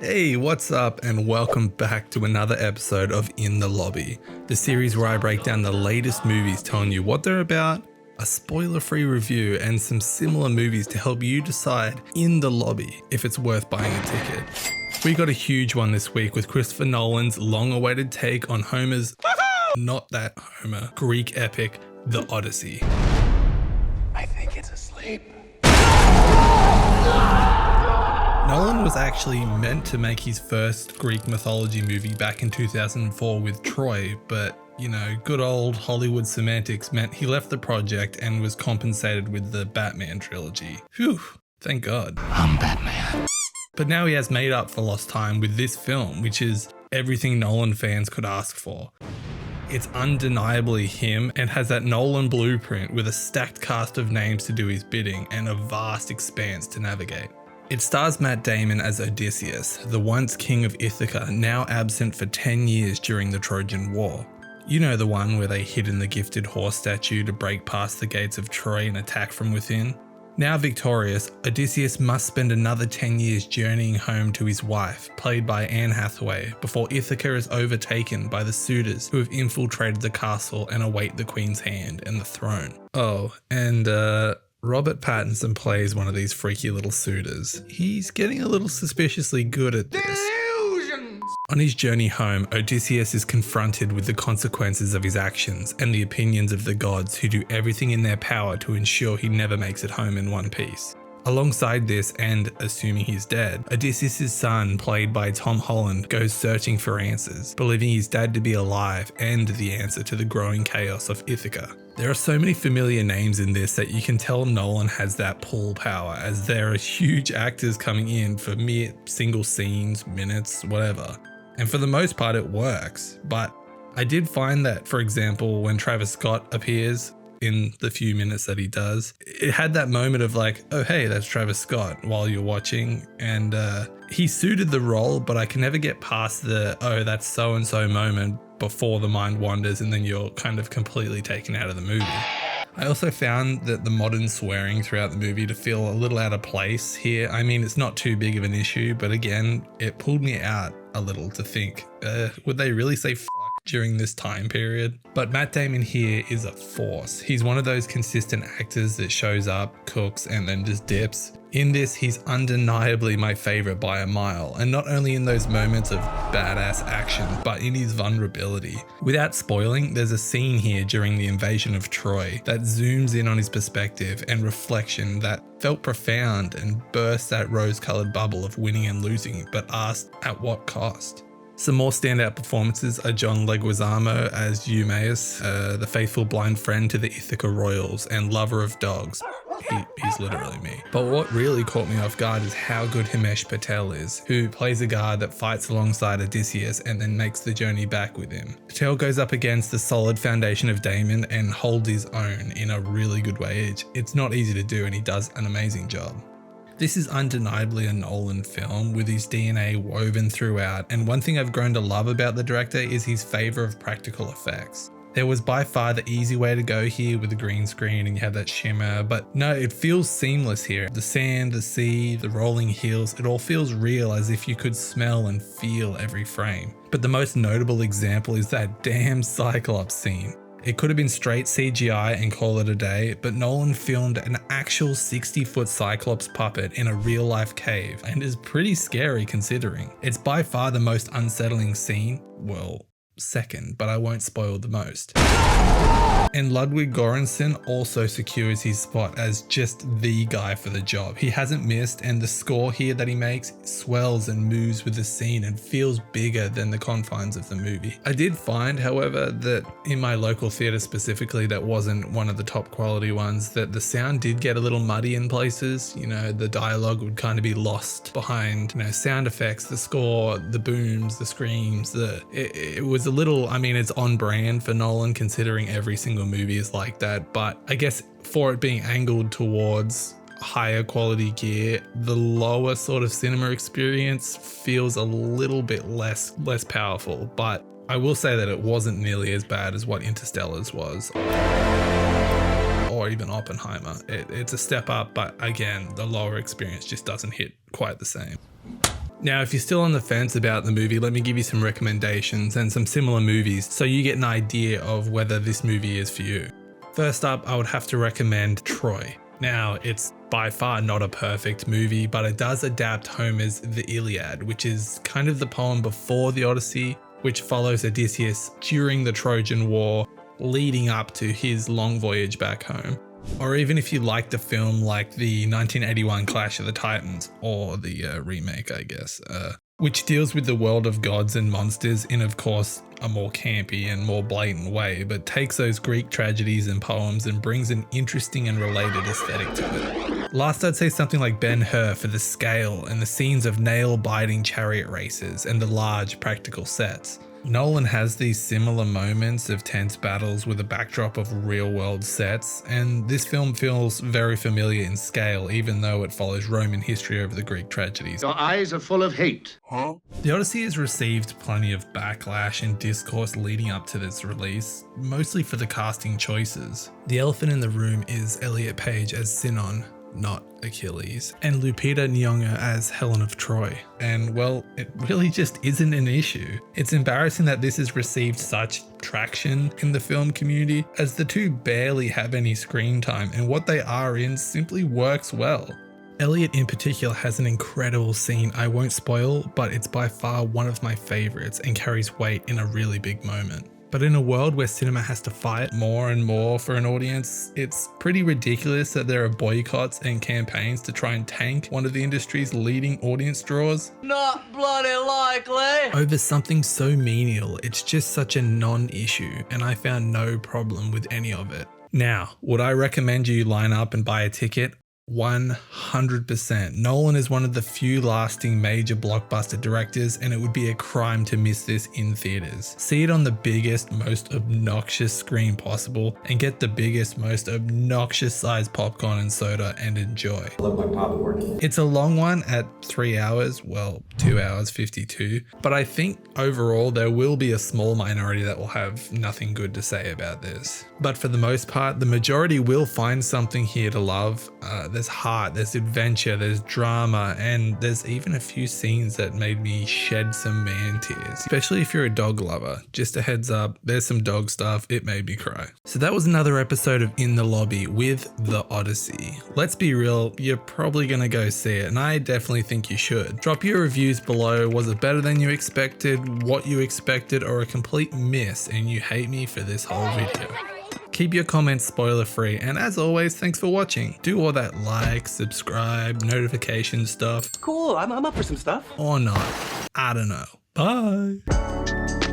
Hey, what's up, and welcome back to another episode of In the Lobby, the series where I break down the latest movies, telling you what they're about, a spoiler-free review, and some similar movies to help you decide in the lobby if it's worth buying a ticket. We got a huge one this week with Christopher Nolan's long-awaited take on Homer's, not that Homer, Greek epic, The Odyssey. I think it's asleep. Nolan was actually meant to make his first Greek mythology movie back in 2004 with Troy, but good old Hollywood semantics meant he left the project and was compensated with the Batman trilogy. Phew, thank God. I'm Batman. But now he has made up for lost time with this film, which is everything Nolan fans could ask for. It's undeniably him and has that Nolan blueprint with a stacked cast of names to do his bidding and a vast expanse to navigate. It stars Matt Damon as Odysseus, the once king of Ithaca, now absent for 10 years during the Trojan War. You know, the one where they hid in the gifted horse statue to break past the gates of Troy and attack from within. Now victorious, Odysseus must spend another 10 years journeying home to his wife, played by Anne Hathaway, before Ithaca is overtaken by the suitors who have infiltrated the castle and await the queen's hand and the throne. Oh, and Robert Pattinson plays one of these freaky little suitors. He's getting a little suspiciously good at this. Delusions! On his journey home, Odysseus is confronted with the consequences of his actions and the opinions of the gods who do everything in their power to ensure he never makes it home in one piece. Alongside this, and assuming he's dead, Odysseus' son, played by Tom Holland, goes searching for answers, believing his dad to be alive and the answer to the growing chaos of Ithaca. There are so many familiar names in this that you can tell Nolan has that pull power, as there are huge actors coming in for mere single scenes, minutes, whatever. And for the most part it works, but I did find that, for example, when Travis Scott appears, in the few minutes that he does, it had that moment of like, oh hey, that's Travis Scott while you're watching, and he suited the role, but I can never get past the, oh that's so and so moment before the mind wanders and then you're kind of completely taken out of the movie. I also found that the modern swearing throughout the movie to feel a little out of place here. I mean, it's not too big of an issue, but again, it pulled me out a little to think, would they really say f*** during this time period? But Matt Damon here is a force. He's one of those consistent actors that shows up, cooks, and then just dips. In this, he's undeniably my favorite by a mile, and not only in those moments of badass action, but in his vulnerability. Without spoiling, there's a scene here during the invasion of Troy that zooms in on his perspective and reflection that felt profound and burst that rose-colored bubble of winning and losing, but asked at what cost? Some more standout performances are John Leguizamo as Eumaeus, the faithful blind friend to the Ithaca royals and lover of dogs. He's literally me. But what really caught me off guard is how good Himesh Patel is, who plays a guard that fights alongside Odysseus and then makes the journey back with him. Patel goes up against the solid foundation of Damon and holds his own in a really good way. It's not easy to do, and he does an amazing job. This is undeniably a Nolan film with his DNA woven throughout, and one thing I've grown to love about the director is his favour of practical effects. There was by far the easy way to go here with the green screen and you have that shimmer, but no, it feels seamless here. The sand, the sea, the rolling hills, it all feels real, as if you could smell and feel every frame. But the most notable example is that damn Cyclops scene. It could have been straight CGI and call it a day, but Nolan filmed an actual 60-foot Cyclops puppet in a real-life cave, and is pretty scary considering. It's by far the most unsettling scene, well, second, but I won't spoil the most. And Ludwig Göransson also secures his spot as just the guy for the job. He hasn't missed, and the score here that he makes swells and moves with the scene and feels bigger than the confines of the movie. I did find, however, that in my local theatre specifically, that wasn't one of the top quality ones, that the sound did get a little muddy in places. The dialogue would kind of be lost behind, sound effects, the score, the booms, the screams. It was a little, it's on brand for Nolan considering every single movie is like that, but I guess for it being angled towards higher quality gear, the lower sort of cinema experience feels a little bit less powerful. But I will say that it wasn't nearly as bad as what Interstellar's was, or even Oppenheimer. It's a step up, but again, the lower experience just doesn't hit quite the same. Now, if you're still on the fence about the movie, let me give you some recommendations and some similar movies so you get an idea of whether this movie is for you. First up, I would have to recommend Troy. Now, it's by far not a perfect movie, but it does adapt Homer's The Iliad, which is kind of the poem before the Odyssey, which follows Odysseus during the Trojan War, leading up to his long voyage back home. Or even if you like the film like the 1981 Clash of the Titans, or the remake, I guess, which deals with the world of gods and monsters in, of course, a more campy and more blatant way, but takes those Greek tragedies and poems and brings an interesting and related aesthetic to it. Last, I'd say something like Ben-Hur for the scale and the scenes of nail-biting chariot races and the large practical sets. Nolan has these similar moments of tense battles with a backdrop of real-world sets, and this film feels very familiar in scale, even though it follows Roman history over the Greek tragedies. Your eyes are full of hate. The Odyssey has received plenty of backlash and discourse leading up to this release, mostly for the casting choices. The elephant in the room is Elliot Page as Sinon, not Achilles, and Lupita Nyong'o as Helen of Troy. And well, it really just isn't an issue. It's embarrassing that this has received such traction in the film community, as the two barely have any screen time, and what they are in simply works well. Elliot in particular has an incredible scene I won't spoil, but it's by far one of my favorites and carries weight in a really big moment. But in a world where cinema has to fight more and more for an audience, it's pretty ridiculous that there are boycotts and campaigns to try and tank one of the industry's leading audience draws. Not bloody likely! Over something so menial, it's just such a non-issue, and I found no problem with any of it. Now, would I recommend you line up and buy a ticket? 100%. Nolan is one of the few lasting major blockbuster directors, and it would be a crime to miss this in theaters. See it on the biggest, most obnoxious screen possible, and get the biggest, most obnoxious sized popcorn and soda and enjoy. I love my popcorn. It's a long one at 3 hours, well, 2 hours 52, but I think overall there will be a small minority that will have nothing good to say about this. But for the most part, the majority will find something here to love. There's heart, there's adventure, there's drama, and there's even a few scenes that made me shed some man tears, especially if you're a dog lover. Just a heads up, there's some dog stuff, it made me cry. So that was another episode of In the Lobby with The Odyssey. Let's be real, you're probably gonna go see it, and I definitely think you should. Drop your reviews below. Was it better than you expected, what you expected, or a complete miss and you hate me for this whole video? Keep your comments spoiler free, and as always, thanks for watching. Do all that like, subscribe, notification stuff. Cool, I'm up for some stuff. Or not. I don't know. Bye.